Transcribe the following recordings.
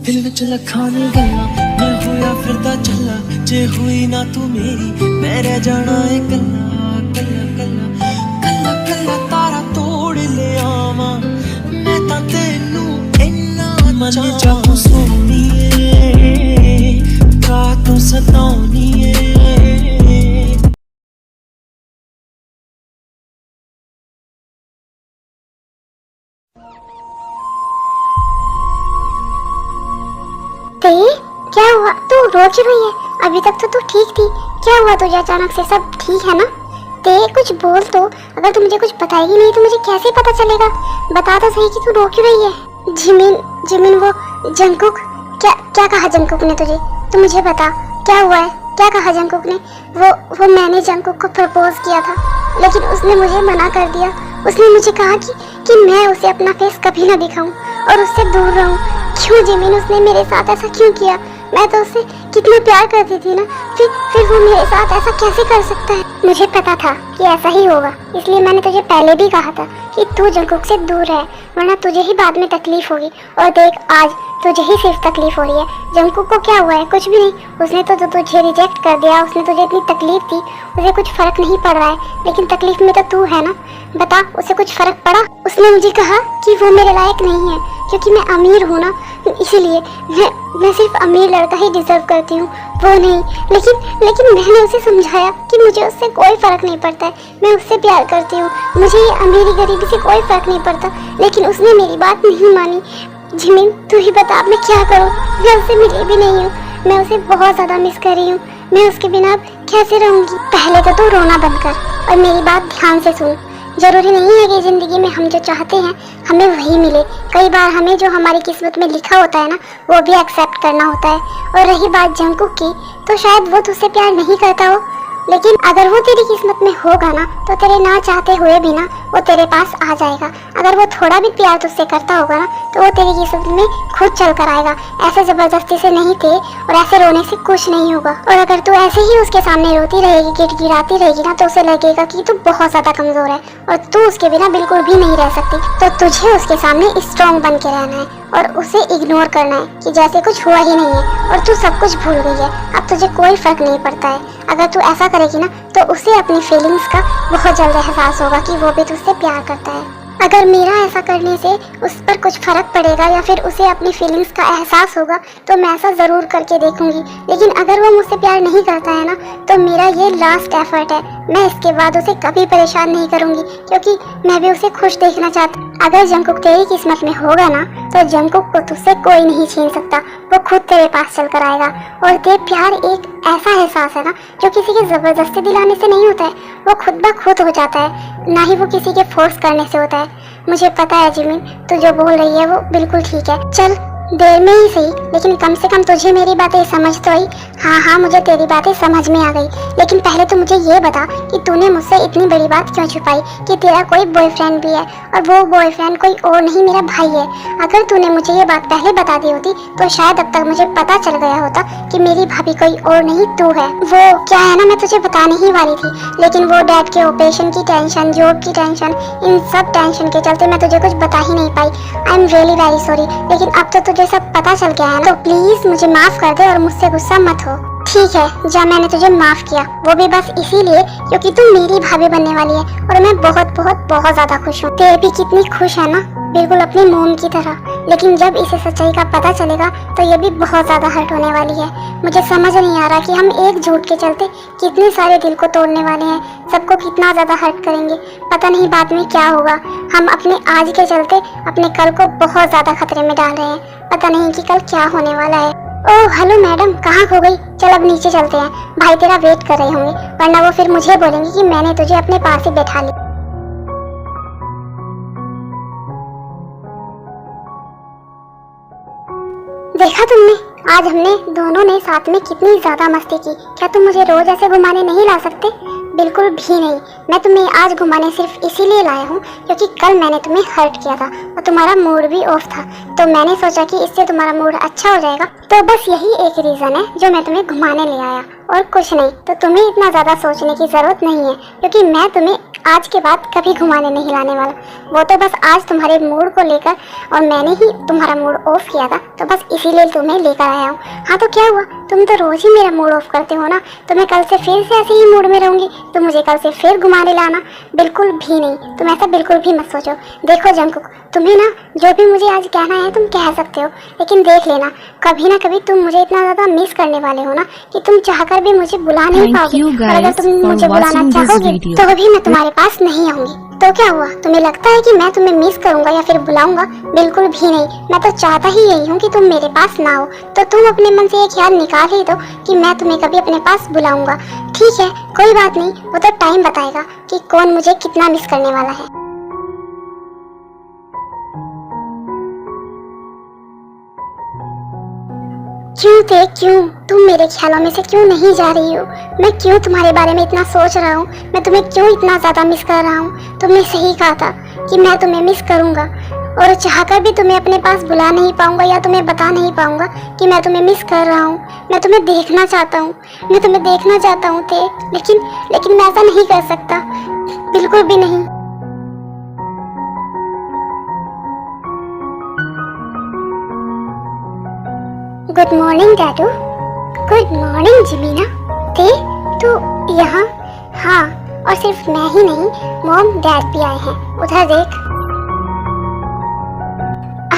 दिल विच लखां दी गल्लां मैं होया फिरदा चला, जे हुई ना तू मेरी मैं रह जाना है कल्ला कल्ला कल्ला कल्ला कल्ला तारा तोड़ ले आवां मैं तां तैनू इन्ना मन चाहूं सोनीए का तू सताउनीए। ते क्या हुआ? तू रो क्यों रही है? अभी तक तो तू ठीक थी, क्या हुआ तुझे अचानक से? सब ठीक है ना? ते कुछ बोल तो, अगर तू मुझे कुछ बताएगी नहीं तो मुझे कैसे पता चलेगा? बता तो सही कि तू रो क्यों रही है? जिमिन जिमिन वो जंगकुक, क्या कहा जंगकुक ने तुझे? तू मुझे बता क्या हुआ है? क्या कहा जंगकुक ने? वो मैंने जंगकुक को प्रपोज किया था लेकिन उसने मुझे मना कर दिया। उसने मुझे कहा कि मैं उसे अपना फेस कभी ना दिखाऊं और उससे दूर रहूं। क्यों जिमिन, उसने मेरे साथ ऐसा क्यों किया? मैं तो उससे कितना प्यार करती थी ना, फिर वो मेरे साथ ऐसा कैसे कर सकता है? मुझे पता था कि ऐसा ही होगा, इसलिए मैंने तुझे पहले भी कहा था कि तू जंगकुक से दूर रह, वरना तुझे ही बाद में तकलीफ होगी। और देख, आज तुझे ही सिर्फ तकलीफ हो रही है। जंगकुक को क्या हुआ है? कुछ भी नहीं। उसने तो तुझे रिजेक्ट कर दिया, उसने तुझे इतनी तकलीफ दी, उसे कुछ फर्क नहीं पड़ रहा है, लेकिन तकलीफ में तो तू है ना। बता, उसे कुछ फर्क पड़ा? उसने मुझे कहा कि वो मेरे लायक नहीं है क्योंकि मैं अमीर हूँ ना, इसीलिए मैं सिर्फ अमीर लड़का ही डिजर्व करती हूँ, वो नहीं। लेकिन मैंने उसे समझाया कि मुझे उससे कोई फर्क नहीं पड़ता है, मैं उससे प्यार करती हूँ, मुझे ये अमीरी गरीबी से कोई फर्क नहीं पड़ता, लेकिन उसने मेरी बात नहीं मानी। जिमिन, तू ही बता, अब मैं क्या करूँ? मैं उससे मिली भी नहीं हूँ, मैं उसे बहुत ज़्यादा मिस कर रही हूँ, मैं उसके बिना अब कैसे रहूँगी? पहले तो तू रोना बंद कर और मेरी बात ध्यान से सुन। जरूरी नहीं है कि जिंदगी में हम जो चाहते हैं हमें वही मिले। कई बार हमें जो हमारी किस्मत में लिखा होता है ना, वो भी एक्सेप्ट करना होता है। और रही बात जंगकुक की, तो शायद वो तुझसे प्यार नहीं करता हो, लेकिन अगर वो तेरी किस्मत में होगा ना, तो तेरे ना चाहते हुए भी ना वो तेरे पास आ जाएगा। अगर वो थोड़ा भी प्यार तुझसे करता होगा ना, तो वो तेरी किस्मत में खुद चल कर आएगा। ऐसे जबरदस्ती से नहीं थे और ऐसे रोने से कुछ नहीं होगा। और अगर तू ऐसे ही उसके सामने रोती रहेगी, गिड़गिड़ाती रहेगी ना, तो उसे लगेगा कि तू बहुत ज्यादा कमजोर है और तू उसके बिना बिल्कुल भी नहीं रह सकती। तो तुझे उसके सामने स्ट्रॉन्ग बन के रहना है और उसे इग्नोर करना है कि जैसे कुछ हुआ ही नहीं है और तू सब कुछ भूल गई है, अब तुझे कोई फर्क नहीं पड़ता है। अगर तू ऐसा करेगी ना, तो उसे अपनी फीलिंग्स का बहुत जल्द एहसास होगा कि वो भी तुझसे प्यार करता है। अगर मेरा ऐसा करने से उस पर कुछ फर्क पड़ेगा या फिर उसे अपनी फीलिंग्स का एहसास होगा, तो मैं ऐसा ज़रूर करके देखूंगी। लेकिन अगर वो मुझसे प्यार नहीं करता है ना, तो मेरा ये लास्ट एफर्ट है। मैं इसके बाद उसे कभी परेशान नहीं करूंगी, क्योंकि मैं भी उसे खुश देखना चाहती। अगर जंगकुक तेरी किस्मत में होगा ना, तो जंगकुक को तुझसे कोई नहीं छीन सकता, वो खुद तेरे पास चल कर आएगा। और ते प्यार एक ऐसा एहसास है ना, जो किसी के जबरदस्ती दिलाने से नहीं होता है, वो खुद ब खुद हो जाता है, ना ही वो किसी के फोर्स करने से होता है। मुझे पता है जिमिन, तू जो बोल रही है वो बिल्कुल ठीक है। चल, देर में ही सही, लेकिन कम से कम तुझे मेरी बातें समझ तो आई। हाँ, मुझे तेरी बातें समझ में आ गई, लेकिन पहले तो मुझे ये बता कि तूने मुझसे इतनी बड़ी बात क्यों छुपाई कि तेरा कोई बॉयफ्रेंड भी है, और वो बॉयफ्रेंड कोई और नहीं, मेरा भाई है। अगर तूने मुझे ये बात पहले बता दी होती, तो शायद अब तक मुझे पता चल गया होता कि मेरी भाभी कोई और नहीं तू है। वो क्या है ना, मैं तुझे बताने ही वाली थी, लेकिन वो डैड के ऑपरेशन की टेंशन, जॉब की टेंशन, इन सब टेंशन के चलते मैं तुझे कुछ बता ही नहीं पाई। I am really very sorry, लेकिन अब तो तुझे सब पता चल गया है ना, तो प्लीज मुझे माफ कर दे और मुझसे गुस्सा मत हो। ठीक है, जा, मैंने तुझे माफ किया, वो भी बस इसीलिए क्योंकि तू मेरी भाभी बनने वाली है और मैं बहुत बहुत बहुत ज्यादा खुश हूँ। तेरे भी कितनी खुश है ना, बिल्कुल अपनी मोम की तरह। लेकिन जब इसे सच्चाई का पता चलेगा तो ये भी बहुत ज्यादा हर्ट होने वाली है। मुझे समझ नहीं आ रहा कि हम एक झूठ के चलते कितने सारे दिल को तोड़ने वाले हैं, सबको कितना ज्यादा हर्ट करेंगे। पता नहीं बाद में क्या होगा। हम अपने आज के चलते अपने कल को बहुत ज्यादा खतरे में डाल रहे हैं, पता नहीं कि कल क्या होने वाला है। ओह हेलो मैडम, कहाँ खो गई? चल अब नीचे चलते हैं, भाई तेरा वेट कर रहे होंगे, वरना वो फिर मुझे बोलेंगे कि मैंने तुझे अपने पास ही बैठा लिया। देखा तुमने, आज हमने दोनों ने साथ में कितनी ज्यादा मस्ती की। क्या तुम मुझे रोज ऐसे घुमाने नहीं ला सकते? बिल्कुल भी नहीं। मैं तुम्हें आज घुमाने सिर्फ इसीलिए लाया हूँ क्योंकि कल मैंने तुम्हें हर्ट किया था और तुम्हारा मूड भी ऑफ था, तो मैंने सोचा कि इससे तुम्हारा मूड अच्छा हो जाएगा। तो बस यही एक रीज़न है जो मैं तुम्हें घुमाने ले आया और कुछ नहीं। तो तुम्हें इतना ज़्यादा सोचने की ज़रूरत नहीं है क्योंकि मैं तुम्हें आज के बाद कभी घुमाने नहीं लाने वाला। वो तो बस आज तुम्हारे मूड को लेकर, और मैंने ही तुम्हारा मूड ऑफ किया था, तो बस इसीलिए तुम्हें लेकर आया हूँ। हाँ तो क्या हुआ, तुम तो रोज ही मेरा मूड ऑफ करते हो ना, तो मैं कल से फिर से ऐसे ही मूड में रहूंगी तो मुझे कल से फिर घुमाने लाना। बिल्कुल भी नहीं, तुम ऐसा बिल्कुल भी मत सोचो। देखो जंकुक, तुम्हें ना जो भी मुझे आज कहना है तुम कह सकते हो, लेकिन देख लेना कभी ना कभी तुम मुझे इतना ज़्यादा मिस करने वाले हो ना कि तुम चाहकर भी मुझे बुला नहीं पाओगे। और अगर तुम मुझे बुलाना चाहोगे तो भी मैं तुम्हारे पास नहीं आऊंगी। तो क्या हुआ, तुम्हें लगता है कि मैं तुम्हें मिस करूंगा या फिर बुलाऊंगा? बिल्कुल भी नहीं। मैं तो चाहता ही यही हूँ कि तुम मेरे पास ना हो, तो तुम अपने मन से एक ख्याल निकाल ही दो कि मैं तुम्हें कभी अपने पास बुलाऊंगा। ठीक है, कोई बात नहीं, वो तो टाइम बताएगा कि कौन मुझे कितना मिस करने वाला है। क्यों थे, क्यों तुम मेरे ख्यालों में से क्यों नहीं जा रही हो? मैं क्यों तुम्हारे बारे में इतना सोच रहा हूँ? मैं तुम्हें क्यों इतना ज़्यादा मिस कर रहा हूँ? तुमने सही कहा था कि मैं तुम्हें मिस करूँगा, और चाहकर भी तुम्हें अपने पास बुला नहीं पाऊँगा या तुम्हें बता नहीं पाऊँगा कि मैं तुम्हें मिस कर रहा हूँ। मैं तुम्हें देखना चाहता हूँ, मैं तुम्हें देखना चाहता हूँ थे, लेकिन मैं ऐसा नहीं कर सकता, बिल्कुल भी नहीं। गुड मॉर्निंग डैडू। गुड मॉर्निंग जिमीना। थे तो यहाँ? हाँ, और सिर्फ मैं ही नहीं, मॉम डैड भी आए हैं। उधर देख।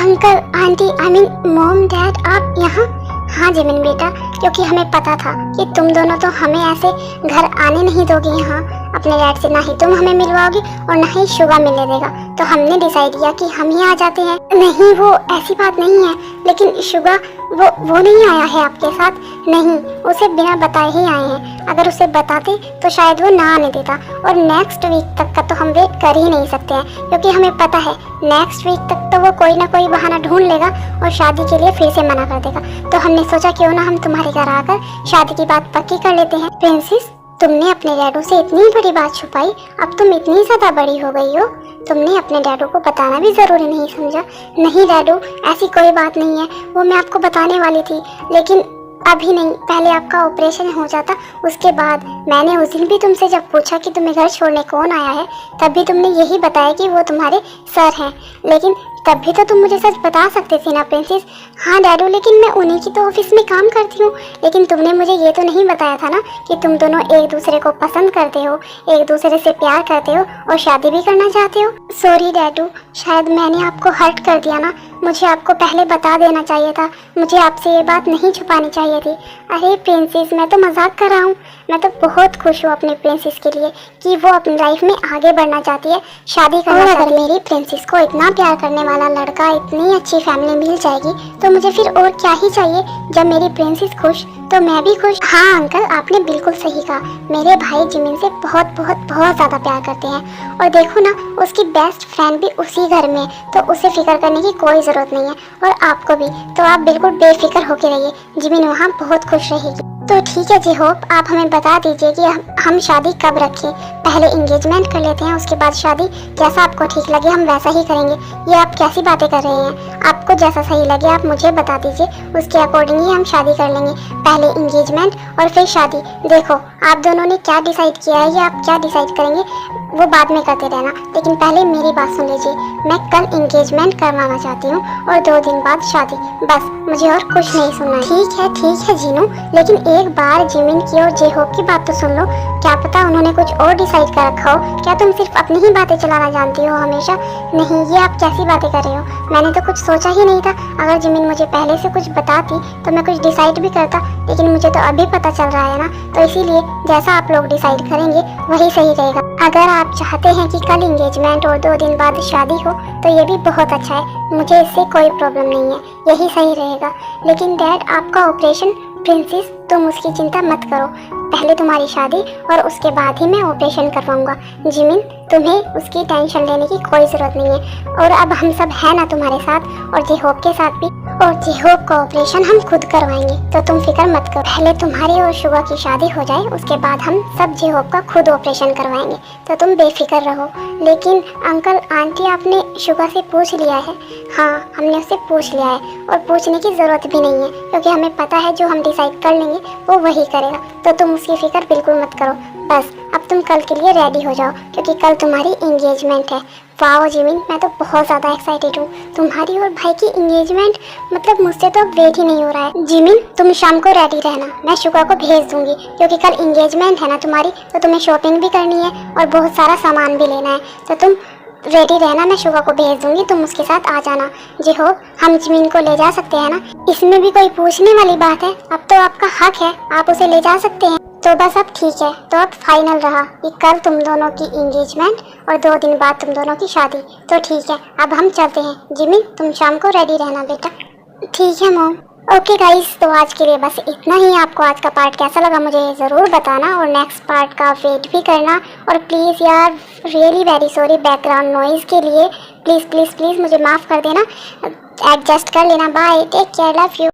Uncle aunty, I mean mom dad, आप यहाँ? हाँ जिमिन बेटा, क्योंकि हमें पता था कि तुम दोनों तो हमें ऐसे घर आने नहीं दोगे यहाँ अपने डैड से, ना ही तुम हमें मिलवाओगे और ना ही शुगा मिलने देगा, तो हमने डिसाइड किया कि हम ही आ जाते हैं। नहीं, वो ऐसी बात नहीं है, लेकिन शुगा वो नहीं आया है आपके साथ। नहीं, उसे बिना बताए ही आए हैं। अगर उसे बताते तो शायद वो ना आने देता, और नेक्स्ट वीक तक का तो हम वेट कर ही नहीं सकते हैं, क्योंकि हमें पता है नेक्स्ट वीक तक तो वो कोई ना कोई बहाना ढूंढ लेगा और शादी के लिए फिर से मना कर देगा। तो हमने सोचा क्यों ना हम तुम्हारे घर आकर शादी की बात पक्की कर लेते हैं। प्रिंसेस, तुमने अपने डैडू से इतनी बड़ी बात छुपाई, अब तुम इतनी ज़्यादा बड़ी हो गई हो, तुमने अपने डैडू को बताना भी ज़रूरी नहीं समझा? नहीं डैडू, ऐसी कोई बात नहीं है, वो मैं आपको बताने वाली थी, लेकिन अभी नहीं, पहले आपका ऑपरेशन हो जाता उसके बाद। मैंने उस दिन भी तुमसे जब पूछा कि तुम्हें घर छोड़ने कौन आया है, तब भी तुमने यही बताया कि वो तुम्हारे सर हैं, लेकिन तब भी तो तुम मुझे सच बता सकते थे ना प्रिंसेस। हाँ डैडू, लेकिन मैं उन्हीं की तो ऑफिस में काम करती हूँ, लेकिन तुमने मुझे ये तो नहीं बताया था ना कि तुम दोनों एक दूसरे को पसंद करते हो, एक दूसरे से प्यार करते हो और शादी भी करना चाहते हो। सॉरी डैडू, शायद मैंने आपको हर्ट कर दिया ना, मुझे आपको पहले बता देना चाहिए था, मुझे आपसे ये बात नहीं छुपानी चाहिए थी। अरे प्रिंसेस, मैं तो मजाक कर रहा हूँ, मैं तो बहुत खुश हूँ अपनी प्रिंसेस के लिए कि वो अपनी लाइफ में आगे बढ़ना चाहती है, शादी करना चाहती है। अगर मेरी प्रिंसेस को इतना प्यार करने वाला लड़का, इतनी अच्छी फैमिली मिल जाएगी तो मुझे फिर और क्या ही चाहिए। जब मेरी प्रिंसेस खुश तो मैं भी खुश। हाँ अंकल, आपने बिल्कुल सही कहा, मेरे भाई जिमिन से बहुत बहुत बहुत ज़्यादा प्यार करते हैं, और देखो ना उसकी बेस्ट फ्रेंड भी उसी घर में, तो उसे फिक्र करने की कोई ज़रूरत नहीं है, और आपको भी, तो आप बिल्कुल बेफिक्र होके रहिए, जिमिन वहाँ बहुत खुश रहेगी। तो ठीक है जी, होप आप हमें बता दीजिए कि हम शादी कब रखें। पहले इंगेजमेंट कर लेते हैं, उसके बाद शादी, जैसा आपको ठीक लगे हम वैसा ही करेंगे। ये आप कैसी बातें कर रहे हैं? आपको जैसा सही लगे आप मुझे बता दीजिए, उसके अकॉर्डिंग ही हम शादी कर लेंगे। पहले इंगेजमेंट और फिर शादी। देखो आप दोनों ने क्या डिसाइड किया है या आप क्या डिसाइड करेंगे वो बाद में करते रहना, लेकिन पहले मेरी बात सुन लीजिए। मैं कल इंगेजमेंट करवाना चाहती हूँ और 2 दिन बाद शादी, बस, मुझे और कुछ नहीं सुनना है। ठीक है जीनू, लेकिन एक बार जिमिन की और जेहोप की बात तो सुन लो, क्या पता उन्होंने कुछ और डिसाइड कर रखा हो। क्या तुम सिर्फ अपनी ही बातें चलाना जानती हो हमेशा? नहीं, ये आप कैसी बातें कर रहे हो? मैंने तो कुछ सोचा ही नहीं था। अगर जिमिन मुझे पहले से कुछ बताती तो मैं कुछ डिसाइड भी करता, लेकिन मुझे तो अभी पता चल रहा है ना, तो इसीलिए जैसा आप लोग डिसाइड करेंगे वही सही रहेगा। अगर आप चाहते हैं कि कल इंगेजमेंट और 2 दिन बाद शादी हो तो ये भी बहुत अच्छा है, मुझे इससे कोई प्रॉब्लम नहीं है, यही सही रहेगा। लेकिन डैड, आपका ऑपरेशन, प्रिंसेस तुम उसकी चिंता मत करो, पहले तुम्हारी शादी और उसके बाद ही मैं ऑपरेशन करवाऊंगा। जिमिन, तुम्हें उसकी टेंशन लेने की कोई ज़रूरत नहीं है, और अब हम सब हैं ना तुम्हारे साथ, और जेहोब के साथ भी, और जेहोब का ऑपरेशन हम खुद करवाएंगे, तो तुम फिक्र मत करो। पहले तुम्हारी और शुगा की शादी हो जाए, उसके बाद हम सब जेहोब का खुद ऑपरेशन करवाएंगे, तो तुम बेफिक्र रहो। लेकिन अंकल आंटी, आपने शुगा से पूछ लिया है? हाँ, हमने उससे पूछ लिया है, और पूछने की ज़रूरत भी नहीं है, क्योंकि हमें पता है जो हम डिसाइड कर लेंगे वो वही करेगा, तो तुम उसकी फिक्र बिल्कुल मत करो। बस अब तुम कल के लिए रेडी हो जाओ, क्योंकि कल तुम्हारी एंगेजमेंट है। वाह जिमिन, मैं तो बहुत ज़्यादा एक्साइटेड हूँ। तुम्हारी और भाई की एंगेजमेंट, मतलब मुझसे तो वेट ही नहीं हो रहा है। जिमिन, तुम शाम को रेडी रहना, मैं शुगा को भेज दूंगी, क्योंकि कल एंगेजमेंट है ना तुम्हारी, तो तुम्हें शॉपिंग भी करनी है और बहुत सारा सामान भी लेना है, तो तुम रेडी रहना, मैं शुगा को भेज दूंगी, तुम उसके साथ आ जाना। जी हो, हम जिमिन को ले जा सकते हैं ना, इसमें भी कोई पूछने वाली बात है? अब तो आपका हक है, आप उसे ले जा सकते हैं। तो बस अब ठीक है, तो अब फाइनल रहा कि कल तुम दोनों की एंगेजमेंट और 2 दिन बाद तुम दोनों की शादी। तो ठीक है, अब हम चलते हैं। जिमिन, तुम शाम को रेडी रहना बेटा। ठीक है मॉम। ओके गाइस, तो आज के लिए बस इतना ही। आपको आज का पार्ट कैसा लगा मुझे ज़रूर बताना, और नेक्स्ट पार्ट का वेट भी करना। और प्लीज़ यार, really very sorry background noise के लिए, प्लीज़ प्लीज़ प्लीज़ मुझे माफ़ कर देना, एडजस्ट कर लेना। Bye, take care, love you.